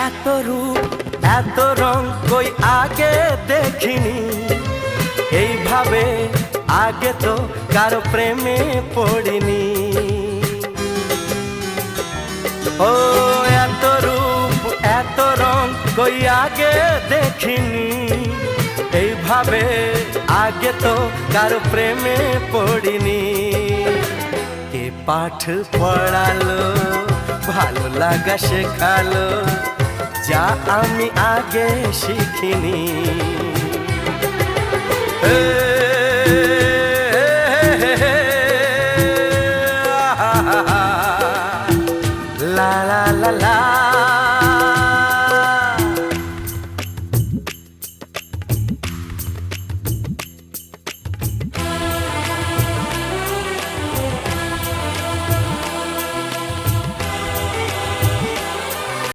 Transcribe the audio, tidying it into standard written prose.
এত রূপ এত রং কই আগে দেখিনি, এইভাবে আগে তো কারো প্রেমে পড়িনি। ও এত রূপ এত রং কই আগে দেখিনি, এইভাবে আগে তো কারো প্রেমে পড়িনি। কে পাঠ পড়ালো, ভালো লাগা শেখালো, যা আমি আগে শিখিনি।